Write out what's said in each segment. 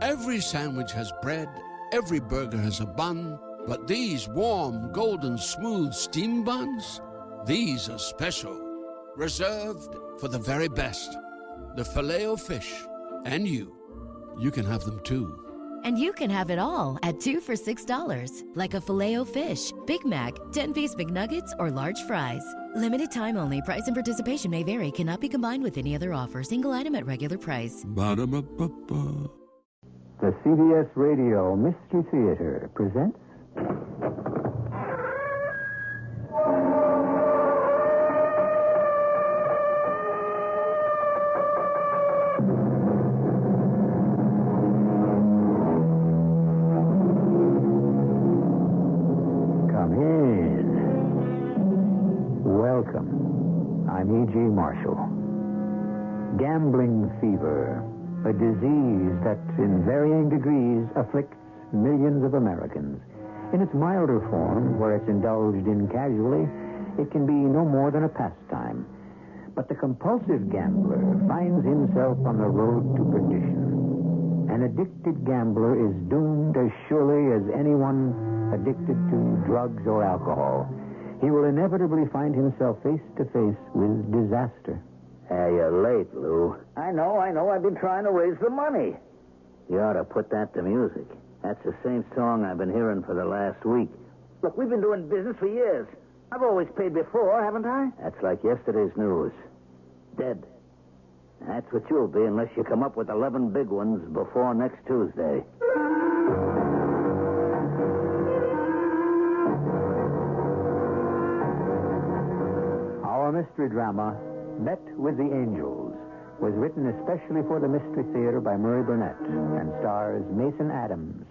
Every sandwich has bread, every burger has a bun, but these warm, golden, smooth steam buns, these are special. Reserved for the very best. The Filet-O-Fish. And you can have them too. And you can have it all at 2 for $6. Like a Filet-O-Fish, Big Mac, 10-piece McNuggets, or large fries. Limited time only. Price and participation may vary. Cannot be combined with any other offer. Single item at regular price. Ba-da-ba-ba-ba. The CBS Radio Mystery Theater presents... Come in. Welcome. I'm E.G. Marshall. Gambling fever. A disease that, in varying degrees, afflicts millions of Americans. In its milder form, where it's indulged in casually, it can be no more than a pastime. But the compulsive gambler finds himself on the road to perdition. An addicted gambler is doomed as surely as anyone addicted to drugs or alcohol. He will inevitably find himself face to face with disaster. Hey, you're late, Lou. I know. I've been trying to raise the money. You ought to put that to music. That's the same song I've been hearing for the last week. Look, we've been doing business for years. I've always paid before, haven't I? That's like yesterday's news. Dead. That's what you'll be unless you come up with 11 big ones before next Tuesday. Our mystery drama, Met with the Angels, was written especially for the Mystery Theater by Murray Burnett and stars Mason Adams.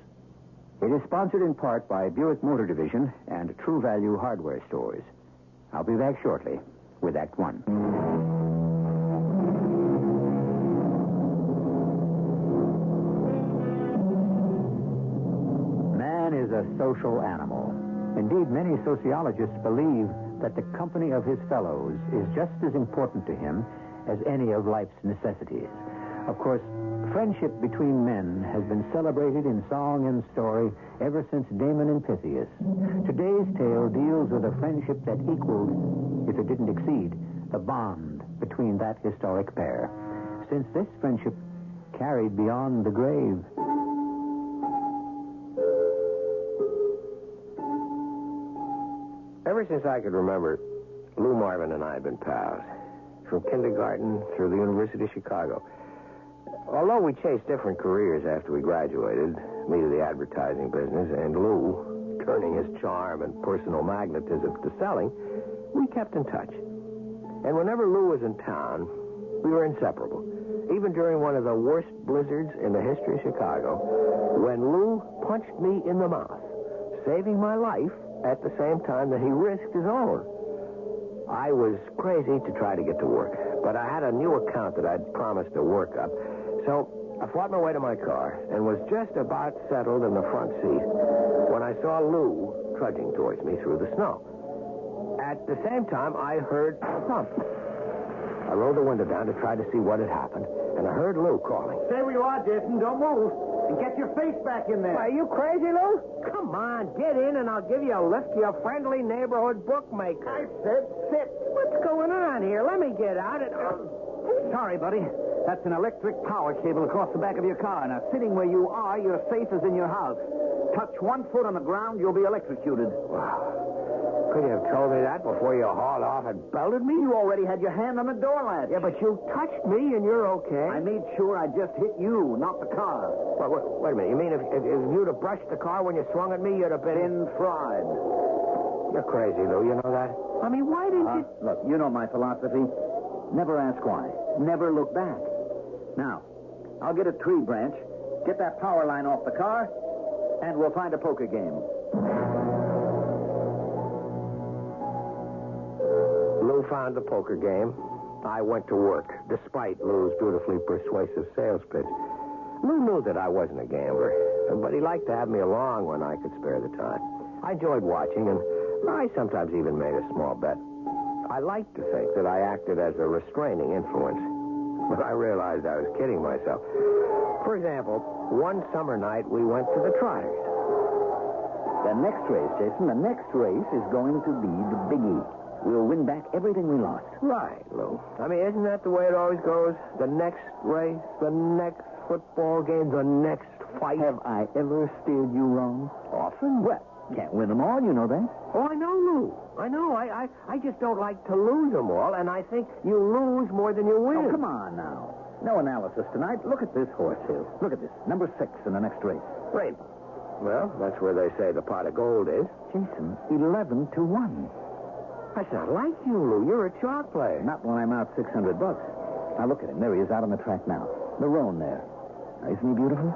It is sponsored in part by Buick Motor Division and True Value Hardware Stores. I'll be back shortly with Act One. Man is a social animal. Indeed, many sociologists believe that the company of his fellows is just as important to him as any of life's necessities. Of course, friendship between men has been celebrated in song and story ever since Damon and Pythias. Today's tale deals with a friendship that equaled, if it didn't exceed, the bond between that historic pair. Since this friendship carried beyond the grave. Ever since I could remember, Lou Marvin and I had been pals. From kindergarten through the University of Chicago. Although we chased different careers after we graduated, me to the advertising business, and Lou turning his charm and personal magnetism to selling, we kept in touch. And whenever Lou was in town, we were inseparable. Even during one of the worst blizzards in the history of Chicago, when Lou punched me in the mouth, saving my life at the same time that he risked his own. I was crazy to try to get to work, but I had a new account that I'd promised to work up. So I fought my way to my car and was just about settled in the front seat when I saw Lou trudging towards me through the snow. At the same time, I heard a thump. I rolled the window down to try to see what had happened, and I heard Lou calling. Stay where you are, Jason. Don't move. And get your face back in there. Are you crazy, Lou? Come on, get in and I'll give you a lift to your friendly neighborhood bookmaker. I said sit. What's going on here? Let me get out. Sorry, buddy. That's an electric power cable across the back of your car. Now, sitting where you are, you're safe as in your house. Touch 1 foot on the ground, you'll be electrocuted. Wow. Could you have told me that before you hauled off and belted me? You already had your hand on the door latch. Yeah, but you touched me and you're okay. I made sure I just hit you, not the car. Wait a minute. You mean if you'd have brushed the car when you swung at me, you'd have been fried. You're crazy, Lou. You know that? I mean, why didn't you... Look, you know my philosophy. Never ask why. Never look back. Now, I'll get a tree branch, get that power line off the car, and we'll find a poker game. Lou found the poker game. I went to work, despite Lou's beautifully persuasive sales pitch. Lou knew that I wasn't a gambler, but he liked to have me along when I could spare the time. I enjoyed watching, and I sometimes even made a small bet. I liked to think that I acted as a restraining influence, but I realized I was kidding myself. For example, one summer night we went to the Trotters. The next race, Jason, the next race is going to be the biggie. We'll win back everything we lost. Right, Lou. I mean, isn't that the way it always goes? The next race, the next football game, the next fight. Have I ever steered you wrong? Often? Well, can't win them all, you know that. Oh, I know, Lou. I know. I just don't like to lose them all, and I think you lose more than you win. Oh, come on now. No analysis tonight. Look at this horse here. Look at this. Number 6 in the next race. Rainbow. Well, that's where they say the pot of gold is. Jason, 11 to 1. That's not like you, Lou. You're a chalk player. Not when I'm out $600. Now look at him. There he is out on the track now. The roan there. Now, isn't he beautiful?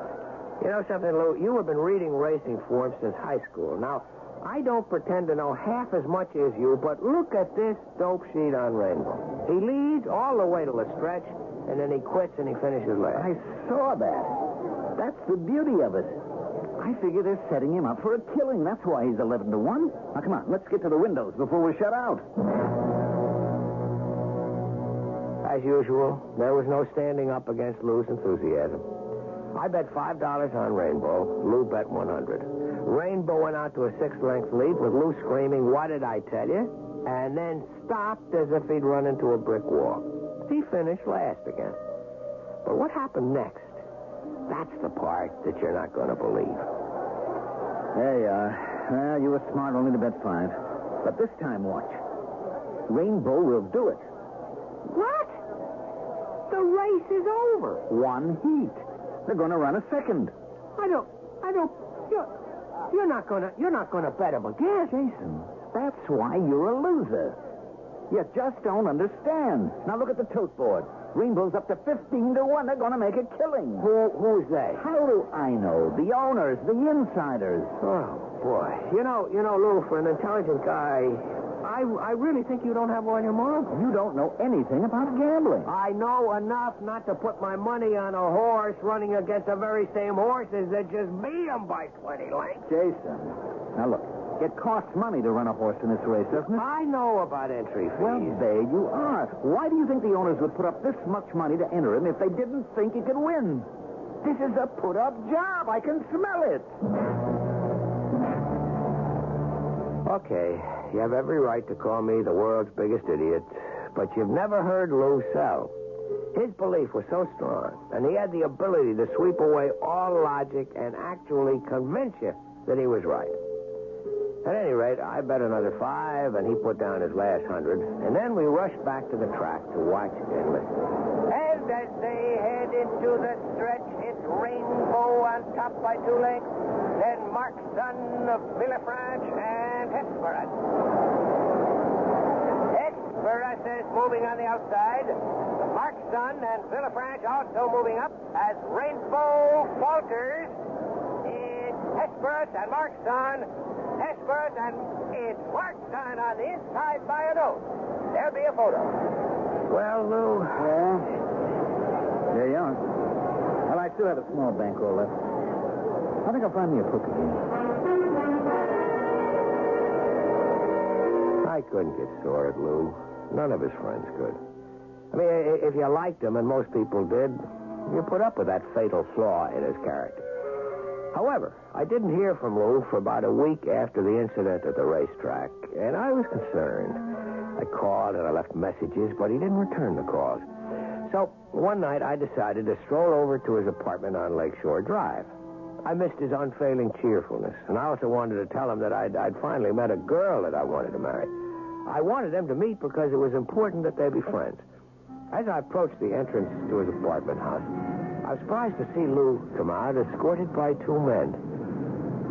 You know something, Lou? You have been reading racing form since high school. Now, I don't pretend to know half as much as you, but look at this dope sheet on Rainbow. He leads all the way to the stretch, and then he quits and he finishes last. I saw that. That's the beauty of it. I figure they're setting him up for a killing. That's why he's 11 to 1. Now, come on. Let's get to the windows before we're shut out. As usual, there was no standing up against Lou's enthusiasm. I bet $5 on Rainbow. Lou bet 100. Rainbow went out to a 6-length lead with Lou screaming, "What did I tell you?" and then stopped as if he'd run into a brick wall. He finished last again. But what happened next? That's the part that you're not going to believe. There you are. Well, you were smart only to bet 5. But this time, watch. Rainbow will do it. What? The race is over. One heat. They're going to run a second. I don't. You're not gonna bet him again. Jason, that's why you're a loser. You just don't understand. Now look at the tote board. Rainbow's up to 15 to 1. They're going to make a killing. Who's they? How do I know? The owners, the insiders. Oh, boy. You know, Lou, for an intelligent guy, I really think you don't have all your marbles. You don't know anything about gambling. I know enough not to put my money on a horse running against the very same horses that just beat him by 20 lengths. Jason, now look. It costs money to run a horse in this race, doesn't it? I know about entry fees. Well, there you are. Why do you think the owners would put up this much money to enter him if they didn't think he could win? This is a put-up job. I can smell it. Okay, you have every right to call me the world's biggest idiot, but you've never heard Lou sell. His belief was so strong, and he had the ability to sweep away all logic and actually convince you that he was right. At any rate, I bet another 5, and he put down his last 100, and then we rushed back to the track to watch and listen. And as they head into the stretch, it's Rainbow on top by 2 lengths, then Mark's son of Villafranche and Hesperus. Hesperus is moving on the outside. Mark's son and Villafranche also moving up as Rainbow falters. It's Hesperus and Mark's son. Hesperus, and it's Mark's son on the inside by a nose. There'll be a photo. Well, Lou. Yeah. There you are. Well, I still have a small bankroll left. I think I'll find me a poker game. I couldn't get sore at Lou. None of his friends could. I mean, if you liked him, and most people did, you put up with that fatal flaw in his character. However, I didn't hear from Lou for about a week after the incident at the racetrack, and I was concerned. I called and I left messages, but he didn't return the calls. So one night I decided to stroll over to his apartment on Lakeshore Drive. I missed his unfailing cheerfulness, and I also wanted to tell him that I'd finally met a girl that I wanted to marry. I wanted them to meet because it was important that they be friends. As I approached the entrance to his apartment house, I was surprised to see Lou come out, escorted by 2 men.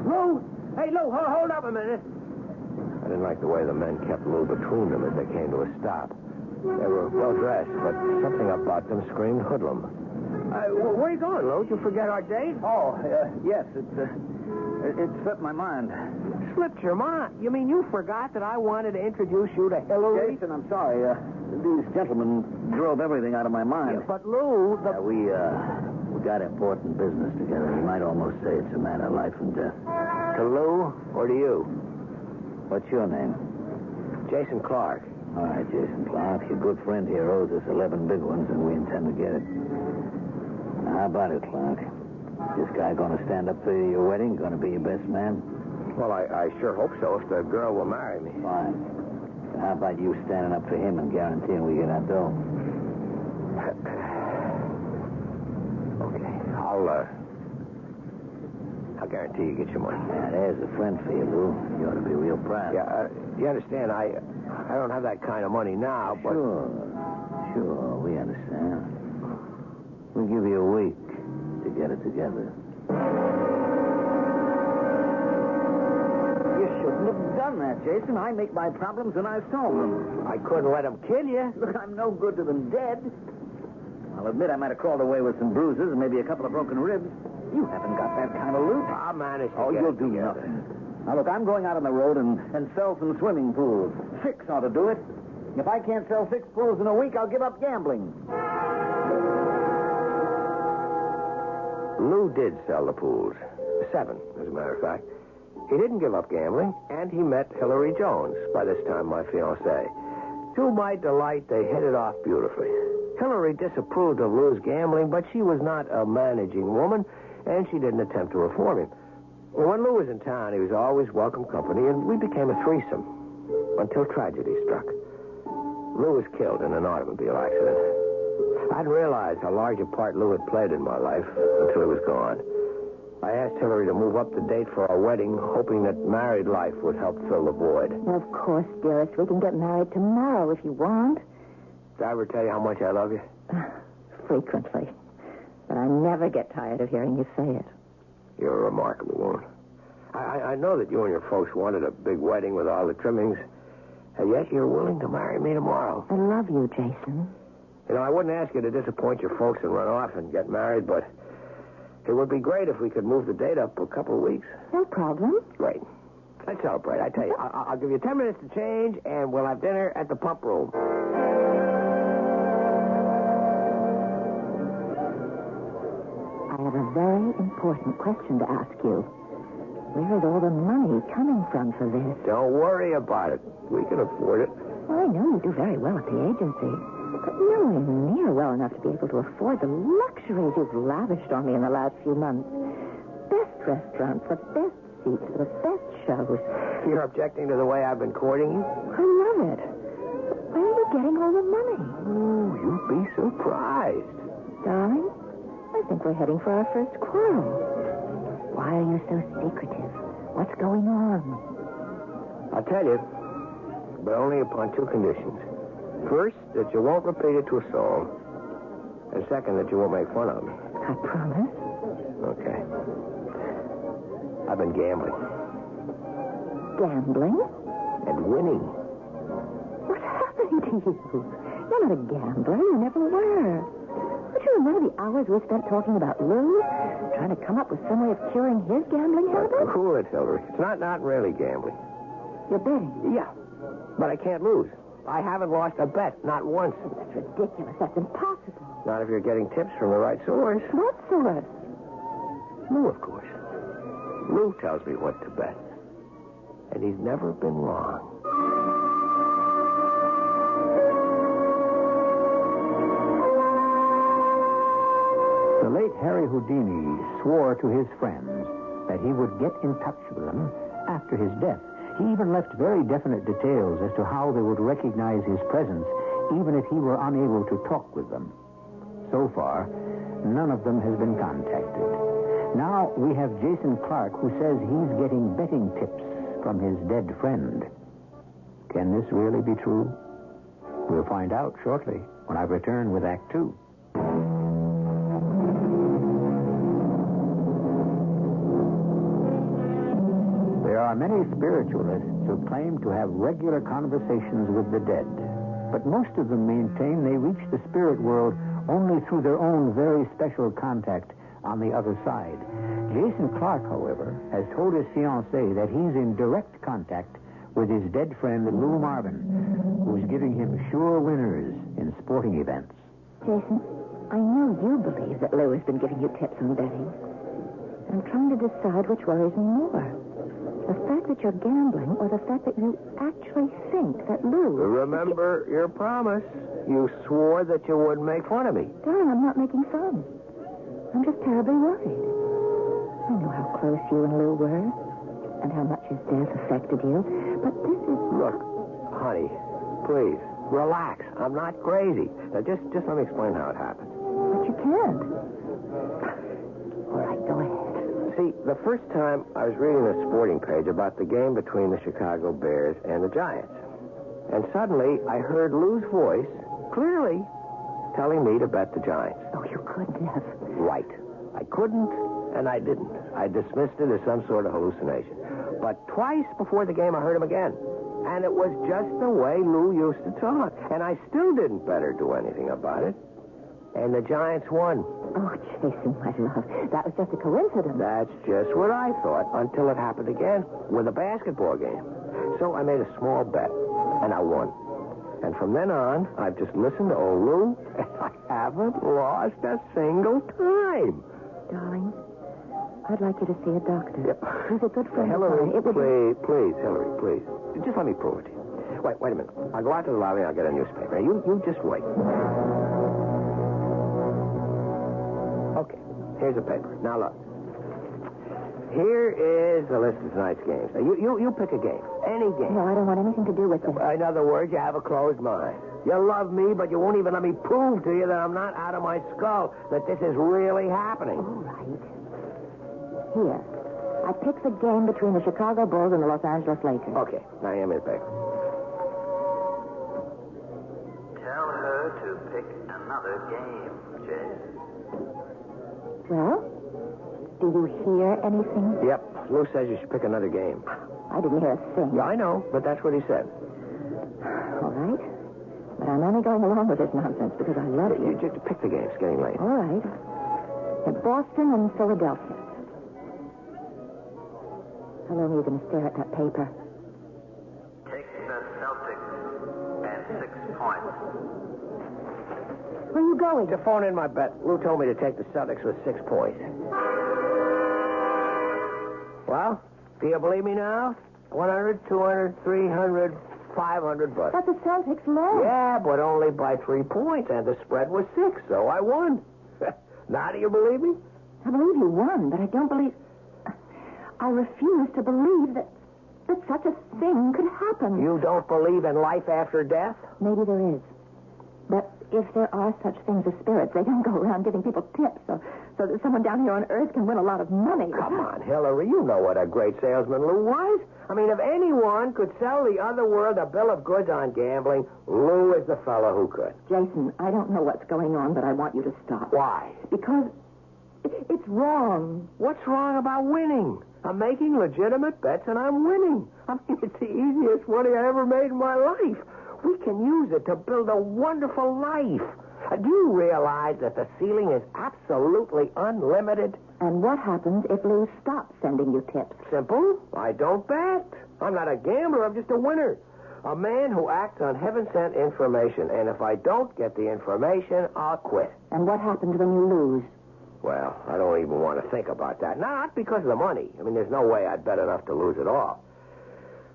Lou! Hey, Lou, hold up a minute. I didn't like the way the men kept Lou between them as they came to a stop. They were well-dressed, but something about them screamed hoodlum. Where are you going, Lou? Did you forget our date? Oh, yes. It slipped my mind. Slipped your mind? You mean you forgot that I wanted to introduce you to Hillary? Jason, I'm sorry. These gentlemen drove everything out of my mind. Yeah, but Lou, we got important business together. You might almost say it's a matter of life and death. To Lou or to you? What's your name? Jason Clark. All right, Jason Clark. Your good friend here owes us 11 big ones, and we intend to get it. How about it, Clark? This guy going to stand up for your wedding? Going to be your best man? Well, I sure hope so if the girl will marry me. Fine. So how about you standing up for him and guaranteeing we get our dough? Okay. I'll guarantee you get your money. Yeah, there's a friend for you, Lou. You ought to be real proud. Yeah, you understand, I don't have that kind of money now, but... Sure, we understand. We'll give you a week to get it together. You shouldn't have done that, Jason. I make my problems and I solve them. I couldn't let him kill you. Look, I'm no good to them dead. I'll admit I might have crawled away with some bruises and maybe a couple of broken ribs. You haven't got that kind of loot. I'll manage to Oh, get you'll it do together. nothing. Now, look, I'm going out on the road and sell some swimming pools. 6 ought to do it. If I can't sell 6 pools in a week, I'll give up gambling. Lou did sell the pools. 7, as a matter of fact. He didn't give up gambling, and he met Hillary Jones, by this time my fiancée. To my delight, they hit it off beautifully. Hillary disapproved of Lou's gambling, but she was not a managing woman, and she didn't attempt to reform him. When Lou was in town, he was always welcome company, and we became a threesome until tragedy struck. Lou was killed in an automobile accident. I didn't realize how large a part Lou had played in my life until he was gone. I asked Hillary to move up the date for our wedding, hoping that married life would help fill the void. Well, of course, dearest. We can get married tomorrow if you want. Did I ever tell you how much I love you? Frequently. But I never get tired of hearing you say it. You're a remarkable woman. I know that you and your folks wanted a big wedding with all the trimmings, and yet you're willing to marry me tomorrow. I love you, Jason. You know, I wouldn't ask you to disappoint your folks and run off and get married, but it would be great if we could move the date up a couple of weeks. No problem. Great. Let's celebrate. I tell you, I'll give you 10 minutes to change, and we'll have dinner at the pump room. I have a very important question to ask you. Where is all the money coming from for this? Don't worry about it. We can afford it. Well, I know you do very well at the agency, but nowhere near well enough to be able to afford the luxuries you've lavished on me in the last few months. Best restaurants, the best seats, the best shows. You're objecting to the way I've been courting you? I love it. But where are you getting all the money? Oh, you'd be surprised. Darling, I think we're heading for our first quarrel. Why are you so secretive? What's going on? I'll tell you, but only upon 2 conditions. First, that you won't repeat it to a soul. And second, that you won't make fun of me. I promise. Okay. I've been gambling. Gambling? And winning. What's happening to you? You're not a gambler. You never were. Don't you remember the hours we spent talking about Lou? Trying to come up with some way of curing his gambling habit? Cool it, Hillary. It's not really gambling. You're betting. Yeah, but I can't lose. I haven't lost a bet, not once. That's ridiculous. That's impossible. Not if you're getting tips from the right source. What source? Lou, of course. Lou tells me what to bet. And he's never been wrong. The late Harry Houdini swore to his friends that he would get in touch with them after his death. He even left very definite details as to how they would recognize his presence, even if he were unable to talk with them. So far, none of them has been contacted. Now we have Jason Clark, who says he's getting betting tips from his dead friend. Can this really be true? We'll find out shortly when I return with Act 2. There are many spiritualists who claim to have regular conversations with the dead, but most of them maintain they reach the spirit world only through their own very special contact on the other side. Jason Clark, however, has told his fiancée that he's in direct contact with his dead friend Lou Marvin, who's giving him sure winners in sporting events. Jason, I know you believe that Lou has been giving you tips on betting. I'm trying to decide which worries me more. The fact that you're gambling or the fact that you actually think that Lou... Remember your promise. You swore that you wouldn't make fun of me. Darling, I'm not making fun. I'm just terribly worried. I know how close you and Lou were and how much his death affected you, but this is... Look, honey, please, relax. I'm not crazy. Now, just let me explain how it happened. But you can't. All right, go ahead. See, the first time I was reading a sporting page about the game between the Chicago Bears and the Giants. And suddenly, I heard Lou's voice, clearly, telling me to bet the Giants. Oh, you couldn't have. Right. I couldn't, and I didn't. I dismissed it as some sort of hallucination. But twice before the game, I heard him again. And it was just the way Lou used to talk. And I still didn't bet or do anything about it. And the Giants won. Oh, Jason, my love, that was just a coincidence. That's just what I thought until it happened again with a basketball game. So I made a small bet, and I won. And from then on, I've just listened to old Lou, and I haven't lost a single time. Darling, I'd like you to see a doctor. Yep. He's a good friend Hillary, of mine. please, Hillary, please. Just let me prove it to you. Wait a minute. I'll go out to the lobby and I'll get a newspaper. You just wait. Okay, here's a paper. Now look. Here is the list of tonight's games. Now, you pick a game. Any game. No, I don't want anything to do with this. In other words, you have a closed mind. You love me, but you won't even let me prove to you that I'm not out of my skull, that this is really happening. All right. Here. I picked the game between the Chicago Bulls and the Los Angeles Lakers. Okay, now you have me the paper. Tell her to pick another game, Jay. Well, do you hear anything? Yep, Lou says you should pick another game. I didn't hear a thing. Yeah, I know, but that's what he said. All right. But I'm only going along with this nonsense because I love you. You just pick the game. It's getting late. All right. At Boston and Philadelphia. How long are you going to stare at that paper? Take the Celtics and 6 points. Where are you going? To phone in my bet. Lou told me to take the Celtics with 6 points. Well, do you believe me now? 100, 200, 300, 500 bucks. But the Celtics lost. Yeah, but only by 3 points, and the spread was 6, so I won. Now do you believe me? I believe you won, but I don't believe... I refuse to believe that such a thing could happen. You don't believe in life after death? Maybe there is. But if there are such things as spirits, they don't go around giving people tips so that someone down here on Earth can win a lot of money. Come on, Hillary. You know what a great salesman Lou was. I mean, if anyone could sell the other world a bill of goods on gambling, Lou is the fellow who could. Jason, I don't know what's going on, but I want you to stop. Why? Because it's wrong. What's wrong about winning? I'm making legitimate bets and I'm winning. I mean, it's the easiest money I ever made in my life. We can use it to build a wonderful life. Do you realize that the ceiling is absolutely unlimited? And what happens if Lou stops sending you tips? Simple. I don't bet. I'm not a gambler. I'm just a winner. A man who acts on heaven-sent information. And if I don't get the information, I'll quit. And what happens when you lose? Well, I don't even want to think about that. Not because of the money. I mean, there's no way I'd bet enough to lose at all.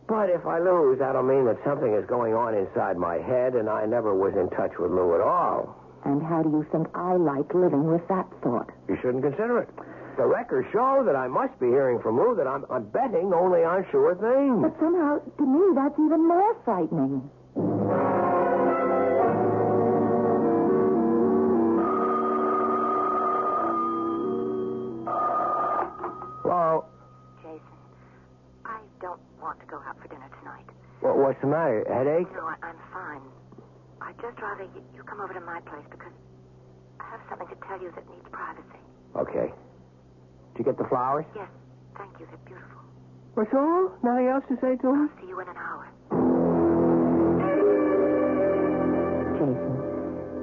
But if I lose, that'll mean that something is going on inside my head, and I never was in touch with Lou at all. And how do you think I like living with that thought? You shouldn't consider it. The records show that I must be hearing from Lou that I'm betting only on sure things. But somehow, to me, that's even more frightening. Hello? Jason, I don't want to go out for dinner tonight. What's the matter? Headache? No, I'm fine. I'd just rather you come over to my place because I have something to tell you that needs privacy. Okay. Did you get the flowers? Yes, thank you. They're beautiful. That's all? Nothing else to say to him? I'll see you in an hour. Jason,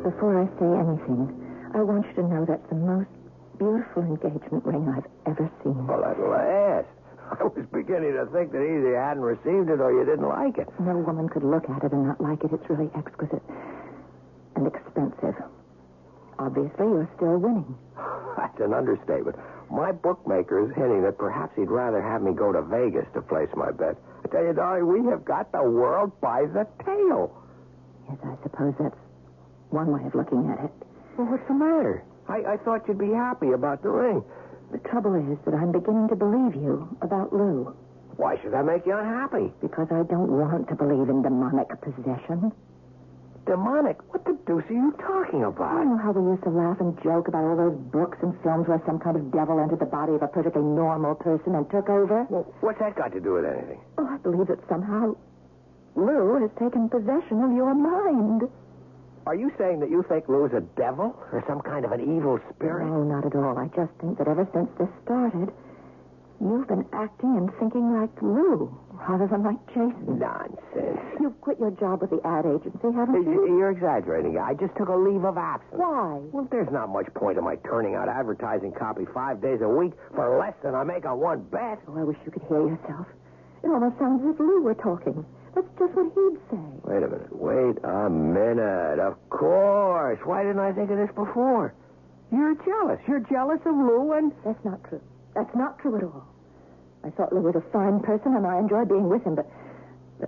before I say anything, I want you to know that's the most beautiful engagement ring I've ever seen. Well, at last. I was beginning to think that either you hadn't received it or you didn't like it. No woman could look at it and not like it. It's really exquisite and expensive. Obviously, you're still winning. That's an understatement. My bookmaker is hinting that perhaps he'd rather have me go to Vegas to place my bet. I tell you, darling, we have got the world by the tail. Yes, I suppose that's one way of looking at it. Well, what's the matter? I thought you'd be happy about the ring. The trouble is that I'm beginning to believe you about Lou. Why should that make you unhappy? Because I don't want to believe in demonic possession. Demonic? What the deuce are you talking about? You know how we used to laugh and joke about all those books and films where some kind of devil entered the body of a perfectly normal person and took over? Well, what's that got to do with anything? Oh, I believe that somehow Lou has taken possession of your mind. Are you saying that you think Lou's a devil or some kind of an evil spirit? No, not at all. I just think that ever since this started, you've been acting and thinking like Lou rather than like Jason. Nonsense. You've quit your job with the ad agency, haven't you? You're exaggerating. I just took a leave of absence. Why? Well, there's not much point in my turning out advertising copy 5 days a week for less than I make on one bet. Oh, I wish you could hear yourself. It almost sounds as if Lou were talking. That's just what he'd say. Wait a minute. Of course. Why didn't I think of this before? You're jealous. You're jealous of Lou and... That's not true. That's not true at all. I thought Lou was a fine person, and I enjoyed being with him, but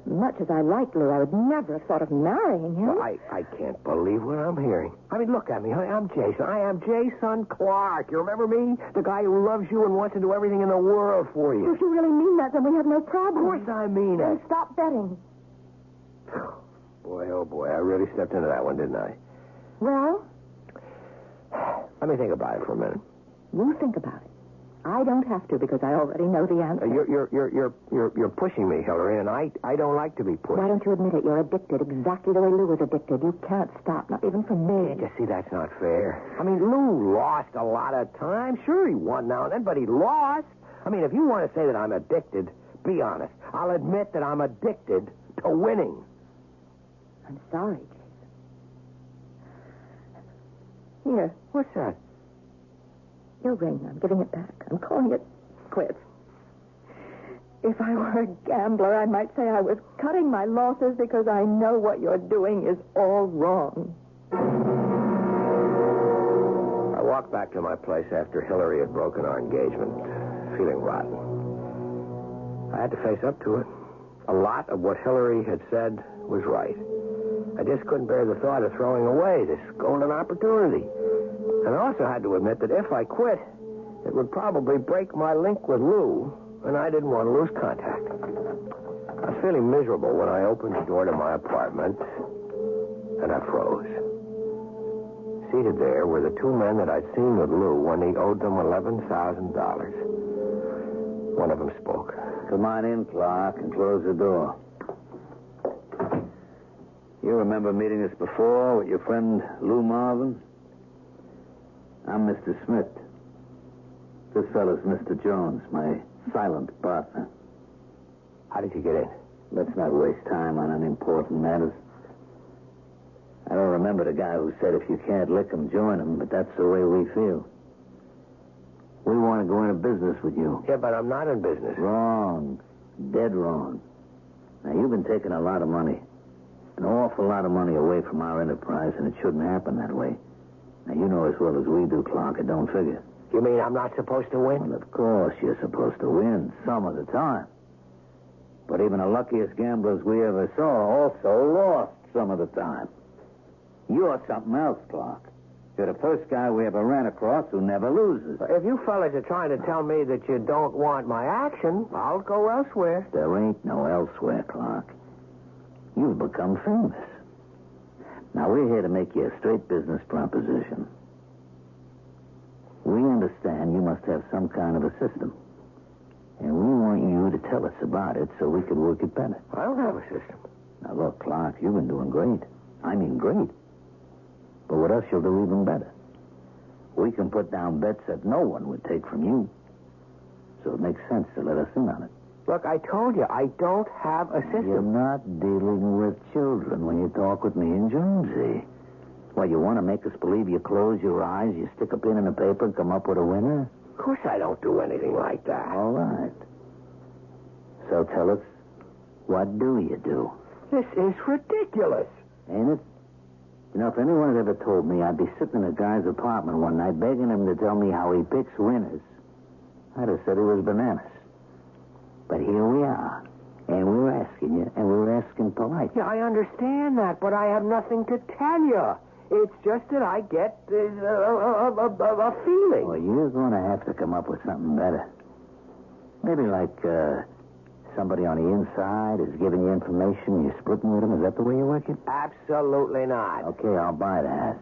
much as I liked Lou, I would never have thought of marrying him. Well, I can't believe what I'm hearing. I mean, look at me. I'm Jason. I am Jason Clark. You remember me? The guy who loves you and wants to do everything in the world for you. If you really mean that, then we have no problem. Of course I mean it. Then stop betting. Boy, oh boy, I really stepped into that one, didn't I? Well? Let me think about it for a minute. You think about it. I don't have to because I already know the answer. You're pushing me, Hillary, and I don't like to be pushed. Why don't you admit it? You're addicted exactly the way Lou was addicted. You can't stop, not even for me. You see, that's not fair. I mean, Lou lost a lot of time. Sure, he won now and then, but he lost. I mean, if you want to say that I'm addicted, be honest. I'll admit that I'm addicted to winning. I'm sorry, Jason. Here. What's that? Your ring. I'm giving it back. I'm calling it quits. If I were a gambler, I might say I was cutting my losses because I know what you're doing is all wrong. I walked back to my place after Hillary had broken our engagement, feeling rotten. I had to face up to it. A lot of what Hillary had said was right. I just couldn't bear the thought of throwing away this golden opportunity. And I also had to admit that if I quit, it would probably break my link with Lou, and I didn't want to lose contact. I was feeling miserable when I opened the door to my apartment, and I froze. Seated there were the two men that I'd seen with Lou when he owed them $11,000. One of them spoke. Come on in, Clark, and close the door. You remember meeting us before with your friend Lou Marvin? I'm Mr. Smith. This fellow's Mr. Jones, my silent partner. How did you get in? Let's not waste time on unimportant matters. I don't remember the guy who said if you can't lick 'em, join 'em, but that's the way we feel. We want to go into business with you. Yeah, but I'm not in business. Wrong. Dead wrong. Now, you've been taking a lot of money. An awful lot of money away from our enterprise, and it shouldn't happen that way. Now, you know as well as we do, Clark, it don't figure. You mean I'm not supposed to win? Well, of course, you're supposed to win some of the time. But even the luckiest gamblers we ever saw also lost some of the time. You're something else, Clark. You're the first guy we ever ran across who never loses. If you fellas are trying to tell me that you don't want my action, I'll go elsewhere. There ain't no elsewhere, Clark. You've become famous. Now, we're here to make you a straight business proposition. We understand you must have some kind of a system. And we want you to tell us about it so we can work it better. I don't have a system. Now, look, Clark, you've been doing great. I mean, great. But with us, you'll do even better. We can put down bets that no one would take from you. So it makes sense to let us in on it. Look, I told you, I don't have a system. You're not dealing with children when you talk with me and Jonesy. Well, you want to make us believe you close your eyes, you stick a pin in the paper and come up with a winner? Of course I don't do anything like that. All right. So tell us, what do you do? This is ridiculous. Ain't it? You know, if anyone had ever told me I'd be sitting in a guy's apartment one night begging him to tell me how he picks winners, I'd have said he was bananas. But here we are. And we were asking you, and we were asking polite. Yeah, I understand that, but I have nothing to tell you. It's just that I get a feeling. Well, you're going to have to come up with something better. Maybe like somebody on the inside is giving you information, you're splitting with them. Is that the way you work it? Absolutely not. Okay, I'll buy that.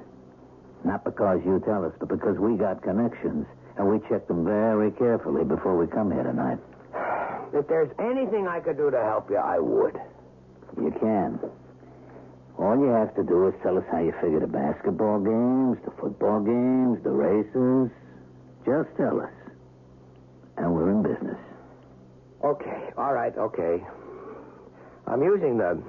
Not because you tell us, but because we got connections, and we check them very carefully before we come here tonight. If there's anything I could do to help you, I would. You can. All you have to do is tell us how you figure the basketball games, the football games, the races. Just tell us. And we're in business. Okay, all right, okay. I'm using the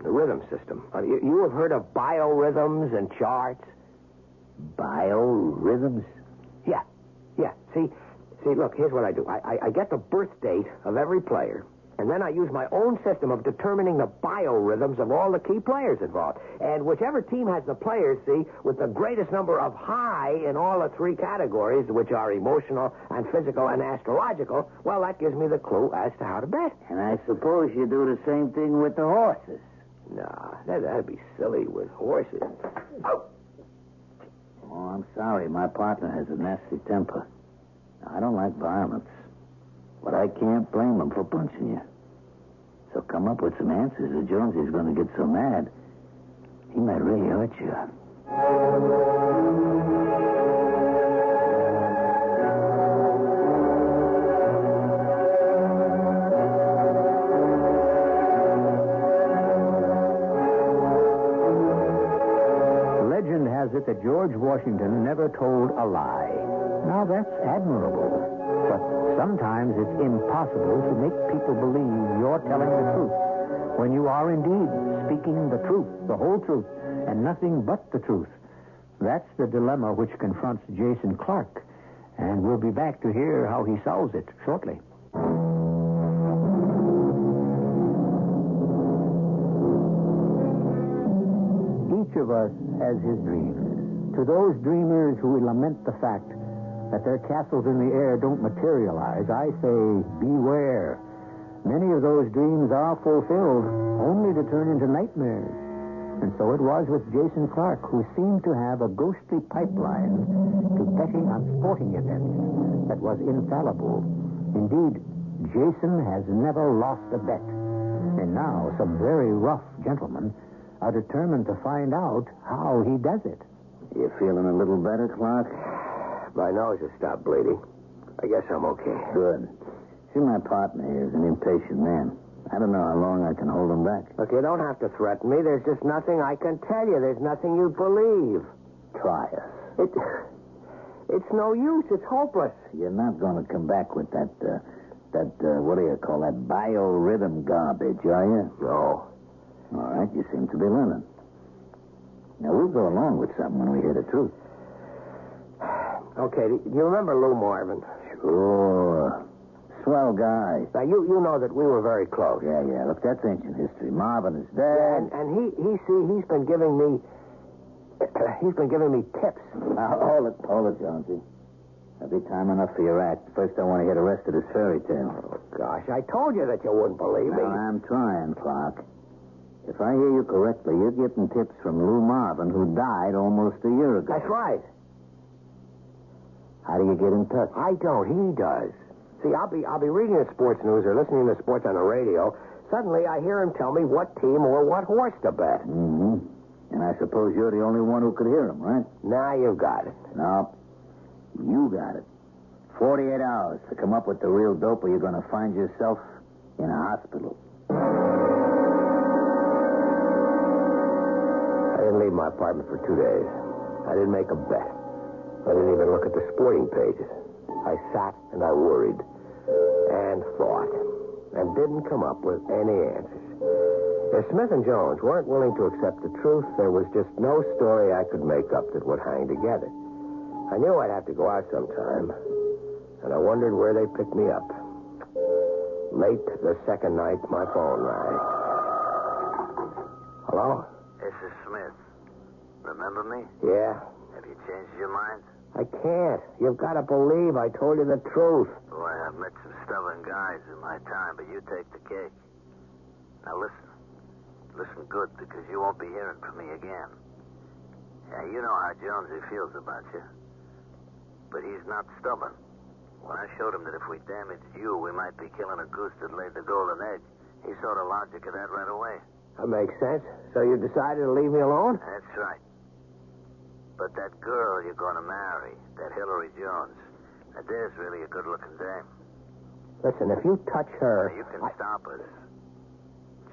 rhythm system. You have heard of biorhythms and charts? Biorhythms? Yeah. See, look, here's what I do. I get the birth date of every player, and then I use my own system of determining the biorhythms of all the key players involved. And whichever team has the players, see, with the greatest number of high in all the three categories, which are emotional and physical and astrological, well, that gives me the clue as to how to bet. And I suppose you do the same thing with the horses. Nah, that'd be silly with horses. Oh, I'm sorry. My partner has a nasty temper. I don't like violence. But I can't blame him for punching you. So come up with some answers or Jonesy's going to get so mad, he might really hurt you. Legend has it that George Washington never told a lie. Now, that's admirable. But sometimes it's impossible to make people believe you're telling the truth when you are indeed speaking the truth, the whole truth, and nothing but the truth. That's the dilemma which confronts Jason Clark, and we'll be back to hear how he solves it shortly. Each of us has his dreams. To those dreamers who lament the fact that their castles in the air don't materialize, I say, beware. Many of those dreams are fulfilled, only to turn into nightmares. And so it was with Jason Clark, who seemed to have a ghostly pipeline to betting on sporting events that was infallible. Indeed, Jason has never lost a bet. And now some very rough gentlemen are determined to find out how he does it. You feeling a little better, Clark? My nose has stopped bleeding. I guess I'm okay. Good. See, my partner here is an impatient man. I don't know how long I can hold him back. Look, you don't have to threaten me. There's just nothing I can tell you. There's nothing you believe. Try us. It's no use. It's hopeless. You're not going to come back with that what do you call that, biorhythm garbage, are you? No. All right, you seem to be learning. Now, we'll go along with something when we hear the truth. Okay, do you remember Lou Marvin? Sure. Swell guy. Now, you know that we were very close. Yeah. Look, that's ancient history. Marvin is dead. Yeah, and he's been giving me tips. Now, hold it, Jonesy. That'll be time enough for your act. First, I want to hear the rest of this fairy tale. Oh, gosh, I told you that you wouldn't believe me. Now, I'm trying, Clark. If I hear you correctly, you're getting tips from Lou Marvin, who died almost a year ago. That's right. How do you get in touch? I don't. He does. See, I'll be reading the sports news or listening to sports on the radio. Suddenly, I hear him tell me what team or what horse to bet. Mm-hmm. And I suppose you're the only one who could hear him, right? Now you've got it. No. You got it. 48 hours to come up with the real dope, or you're going to find yourself in a hospital. I didn't leave my apartment for 2 days. I didn't make a bet. I didn't even look at the sporting pages. I sat and I worried and thought and didn't come up with any answers. If Smith and Jones weren't willing to accept the truth, there was just no story I could make up that would hang together. I knew I'd have to go out sometime, and I wondered where they'd pick me up. Late the second night, my phone rang. Hello? This is Smith. Remember me? Yeah. Have you changed your mind? I can't. You've got to believe I told you the truth. Boy, I've met some stubborn guys in my time, but you take the cake. Now listen. Listen good, because you won't be hearing from me again. Yeah, you know how Jonesy feels about you. But he's not stubborn. When I showed him that if we damaged you, we might be killing a goose that laid the golden egg, he saw the logic of that right away. That makes sense. So you decided to leave me alone? That's right. But that girl you're going to marry, that Hillary Jones, that there's really a good-looking dame. Listen, if you touch her... Now, you can stop us.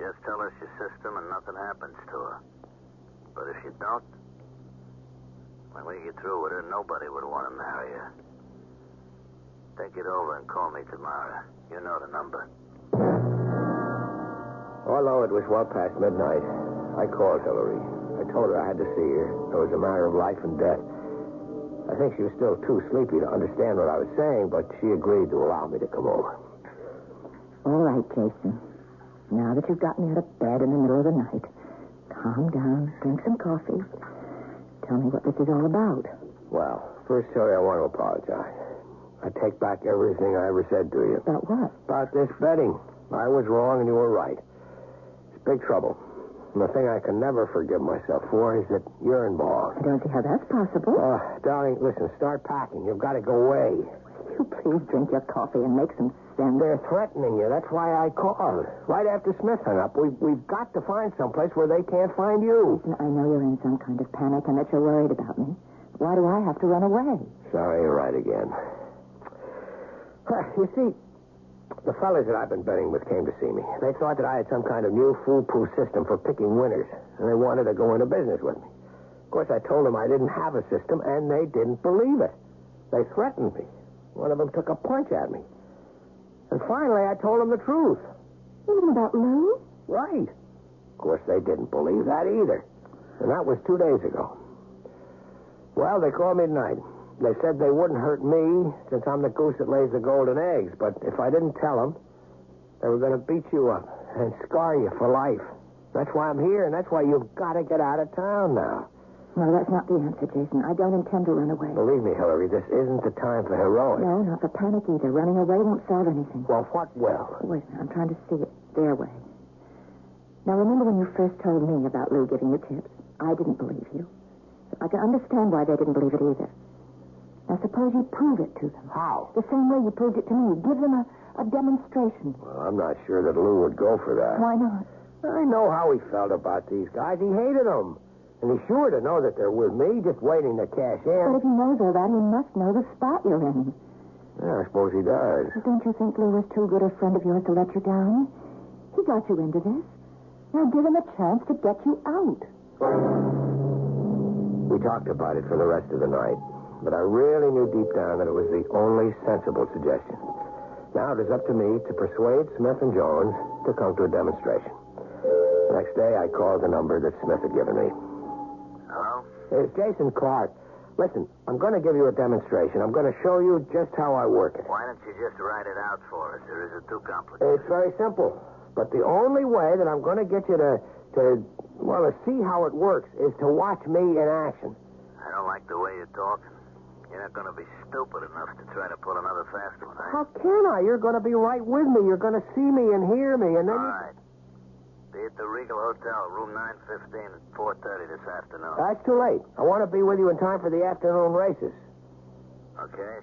Just tell us your system and nothing happens to her. But if you don't, when we get through with her, nobody would want to marry her. Think it over and call me tomorrow. You know the number. Although it was well past midnight, I called Hillary. I told her I had to see her. It was a matter of life and death. I think she was still too sleepy to understand what I was saying, but she agreed to allow me to come over. All right, Jason. Now that you've got me out of bed in the middle of the night, calm down, drink some coffee. Tell me what this is all about. Well, first, Hillary, I want to apologize. I take back everything I ever said to you. About what? About this betting. I was wrong and you were right. It's big trouble. And the thing I can never forgive myself for is that you're involved. I don't see how that's possible. Darling, listen, start packing. You've got to go away. Will you please drink your coffee and make some sense? They're threatening you. That's why I called. Right after Smith hung up. We've got to find someplace where they can't find you. Listen, I know you're in some kind of panic and that you're worried about me. Why do I have to run away? Sorry, you're right again. You see, the fellas that I've been betting with came to see me. They thought that I had some kind of new foolproof system for picking winners, and they wanted to go into business with me. Of course, I told them I didn't have a system, and they didn't believe it. They threatened me. One of them took a punch at me. And finally, I told them the truth. Even about Lou? Right. Of course, they didn't believe that either. And that was 2 days ago. Well, they called me tonight. They said they wouldn't hurt me since I'm the goose that lays the golden eggs. But if I didn't tell them, they were going to beat you up and scar you for life. That's why I'm here, and that's why you've got to get out of town now. No, that's not the answer, Jason. I don't intend to run away. Believe me, Hillary, this isn't the time for heroics. No, not for panic either. Running away won't solve anything. Well, what will? Wait a minute. I'm trying to see it their way. Now, remember when you first told me about Lou giving you tips? I didn't believe you. I can understand why they didn't believe it either. Now, suppose you prove it to them. How? The same way you proved it to me. Give them a demonstration. Well, I'm not sure that Lou would go for that. Why not? I know how he felt about these guys. He hated them. And he's sure to know that they're with me, just waiting to cash in. But if he knows all that, he must know the spot you're in. Yeah, I suppose he does. Don't you think Lou was too good a friend of yours to let you down? He got you into this. Now give him a chance to get you out. We talked about it for the rest of the night. But I really knew deep down that it was the only sensible suggestion. Now it is up to me to persuade Smith and Jones to come to a demonstration. The next day, I called the number that Smith had given me. Hello? It's Jason Clark. Listen, I'm going to give you a demonstration. I'm going to show you just how I work it. Why don't you just write it out for us, or is it too complicated? It's very simple. But the only way that I'm going to get you to see how it works is to watch me in action. I don't like the way you're talking. You're not going to be stupid enough to try to pull another fast one, eh? How can I? You're going to be right with me. You're going to see me and hear me, and then... All right. Be at the Regal Hotel, room 915 at 4:30 this afternoon. That's too late. I want to be with you in time for the afternoon races. Okay.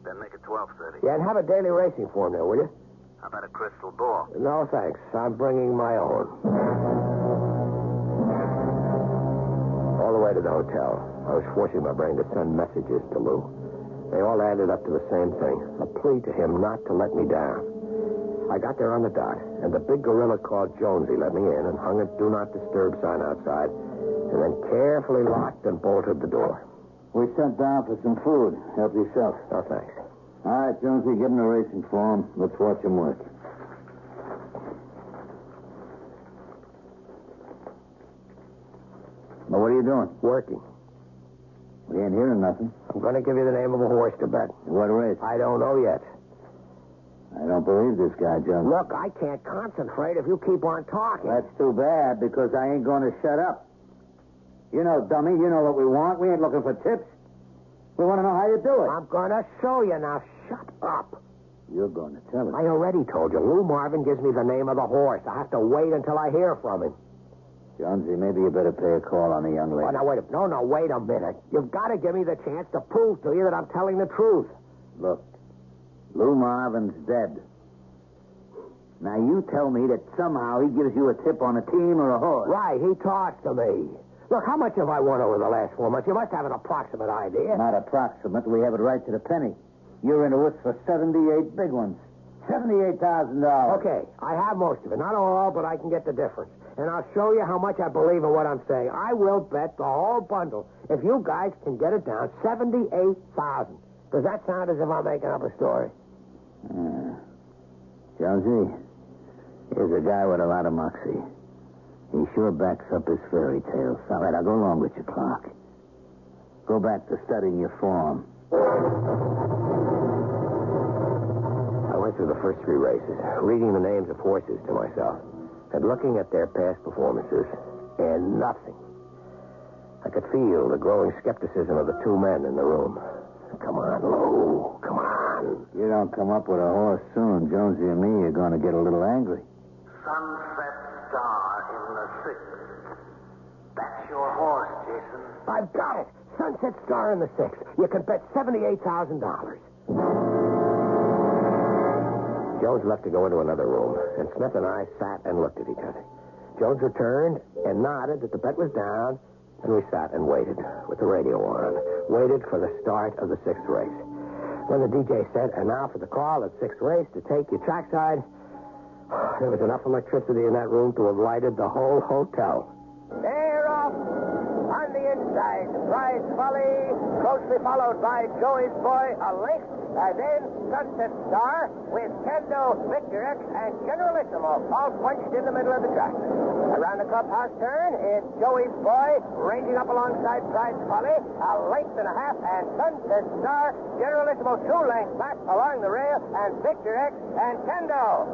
Then make it 12:30. Yeah, and have a daily racing form there, will you? How about a crystal ball? No, thanks. I'm bringing my own. All the way to the hotel, I was forcing my brain to send messages to Lou. They all added up to the same thing, a plea to him not to let me down. I got there on the dot, and the big gorilla called Jonesy let me in and hung a do not disturb sign outside, and then carefully locked and bolted the door. We sent down for some food. Help yourself. Oh, thanks. All right, Jonesy, give him the racing form. Let's watch him work. Now, what are you doing? Working. We ain't hearing nothing. I'm going to give you the name of a horse to bet. What race? I don't know yet. I don't believe this guy, Jonesy. Look, I can't concentrate if you keep on talking. That's too bad, because I ain't going to shut up. You know, dummy, you know what we want. We ain't looking for tips. We want to know how you do it. I'm going to show you now. Shut up. You're going to tell us. I already told you. Lou Marvin gives me the name of the horse. I have to wait until I hear from him. Jonesy, maybe you better pay a call on the young lady. Oh, now, wait a minute. You've got to give me the chance to prove to you that I'm telling the truth. Look, Lou Marvin's dead. Now, you tell me that somehow he gives you a tip on a team or a horse. Right, he talks to me. Look, how much have I won over the last 4 months? You must have an approximate idea. Not approximate. We have it right to the penny. You're into us for 78 big ones. $78,000. Okay, I have most of it. Not all, but I can get the difference. And I'll show you how much I believe in what I'm saying. I will bet the whole bundle if you guys can get it down. 78,000. Does that sound as if I'm making up a story? Jonesy, here's a guy with a lot of moxie. He sure backs up his fairy tales. All right, I'll go along with you, Clark. Go back to studying your form. I went through the first 3 races, reading the names of horses to myself, and looking at their past performances, and nothing. I could feel the growing skepticism of the 2 men in the room. Come on, Lou. Come on. You don't come up with a horse soon, Jonesy and me are going to get a little angry. Sunset Star in the 6th. That's your horse, Jason. I've got it. Sunset Star in the 6th. You can bet $78,000. Jones left to go into another room, and Smith and I sat and looked at each other. Jones returned and nodded that the bet was down, and we sat and waited with the radio on, waited for the start of the 6th race. When the DJ said, and now for the call at 6th race to take you trackside, there was enough electricity in that room to have lighted the whole hotel. They're off on the inside. Prize Folly, closely followed by Joey's Boy, a length, and then Sunset Star with Kendo, Victor X, and Generalissimo all punched in the middle of the track. Around the clubhouse turn, it's Joey's Boy ranging up alongside Prize Folly, a length and a half, and Sunset Star, Generalissimo 2 lengths back along the rail, and Victor X and Kendo.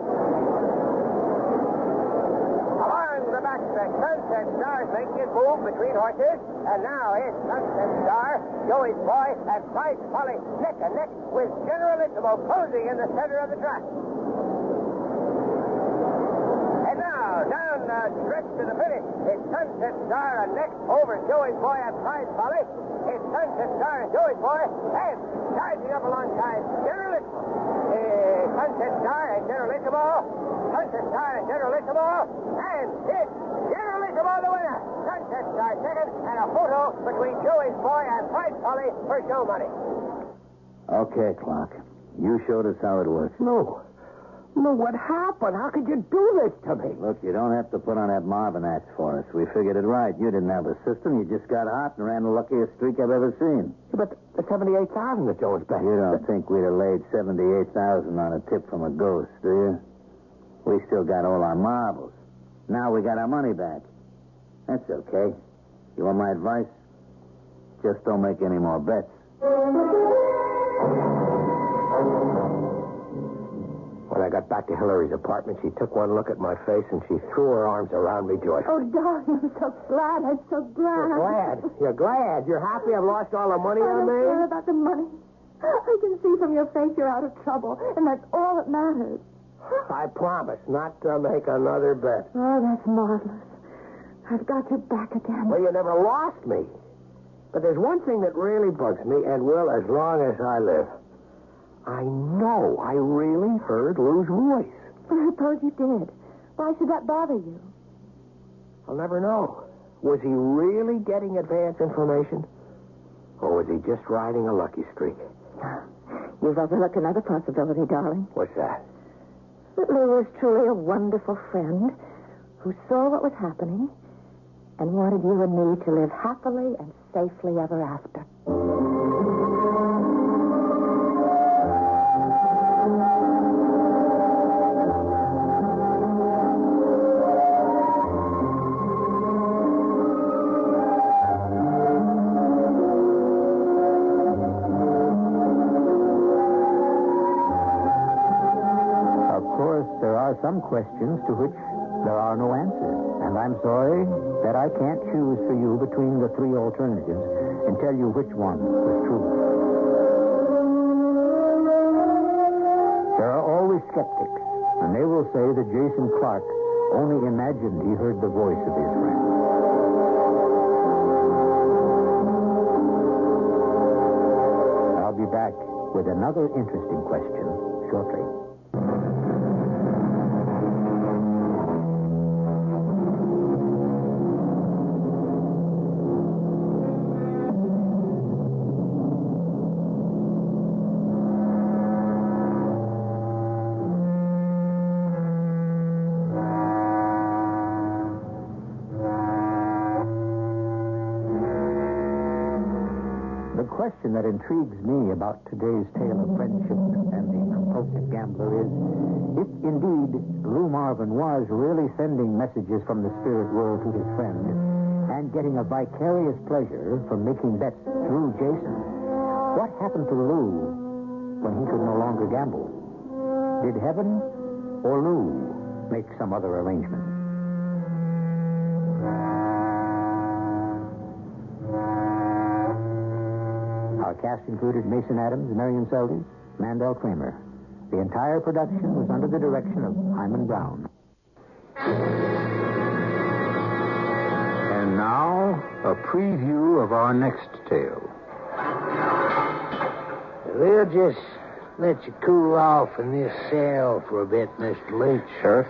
Along the backstretch, Sunset Star's making his move between horses, and now it's Sunset Star, Joey's Boy, and Price Folly neck and neck with Generalissimo closing in the center of the track. And now, down the stretch to the finish, it's Sunset Star and next over Joey's Boy and Price Folly. It's Sunset Star and Joey's Boy, and charging up alongside Generalissimo. Sunset Star and Generalissimo. Sunset Star and Generalissimo. And it's Generalissimo the winner. Sunset Star second, and a photo between Joey's Boy and Price Folly for show money. Okay, Clark. You showed us how it works. No, what happened? How could you do this to me? Look, you don't have to put on that Marvin act for us. We figured it right. You didn't have a system. You just got hot and ran the luckiest streak I've ever seen. But the $78,000 that Jones bet. You don't think we'd have laid $78,000 on a tip from a ghost, do you? We still got all our marbles. Now we got our money back. That's okay. You want my advice? Just don't make any more bets. When I got back to Hillary's apartment, she took one look at my face and she threw her arms around me joyfully. Oh, darling, I'm so glad. I'm so glad. You're glad? You're glad? You're happy I've lost all the money I I don't made? care about the money. I can see from your face you're out of trouble, and that's all that matters. I promise not to make another bet. Oh, that's marvelous. I've got you back again. Well, you never lost me. But there's one thing that really bugs me and will as long as I live. I know I really heard Lou's voice. I suppose you did. Why should that bother you? I'll never know. Was he really getting advance information? Or was he just riding a lucky streak? You've overlooked another possibility, darling. What's that? That Lou was truly a wonderful friend who saw what was happening and wanted you and me to live happily and safely ever after. Some questions to which there are no answers. And I'm sorry that I can't choose for you between the 3 alternatives and tell you which one was true. There are always skeptics, and they will say that Jason Clark only imagined he heard the voice of his friend. I'll be back with another interesting question shortly. The question that intrigues me about today's tale of friendship and the compulsive gambler is, if indeed Lou Marvin was really sending messages from the spirit world to his friend and getting a vicarious pleasure from making bets through Jason, what happened to Lou when he could no longer gamble? Did heaven or Lou make some other arrangement? Our cast included Mason Adams, Marion Seldes, Mandel Kramer. The entire production was under the direction of Hyman Brown. And now, a preview of our next tale. We'll just let you cool off in this cell for a bit, Mr. Leach. Sheriff,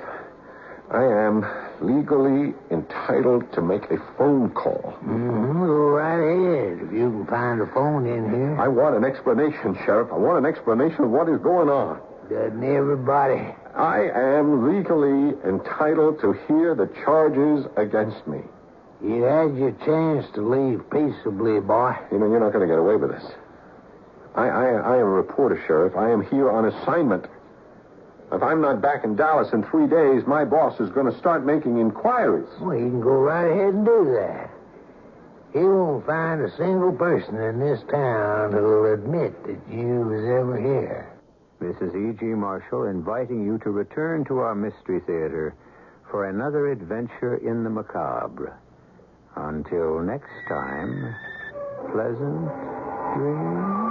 I am legally entitled to make a phone call. Go right ahead if you can find a phone in here. I want an explanation, Sheriff. I want an explanation of what is going on. Doesn't everybody? I am legally entitled to hear the charges against me. You had your chance to leave peaceably, boy. You know, you're not going to get away with this. I am a reporter, Sheriff. I am here on assignment. If I'm not back in Dallas in 3 days, my boss is going to start making inquiries. Well, you can go right ahead and do that. He won't find a single person in this town who will admit that you was ever here. This is E.G. Marshall inviting you to return to our Mystery Theater for another adventure in the macabre. Until next time, pleasant dreams.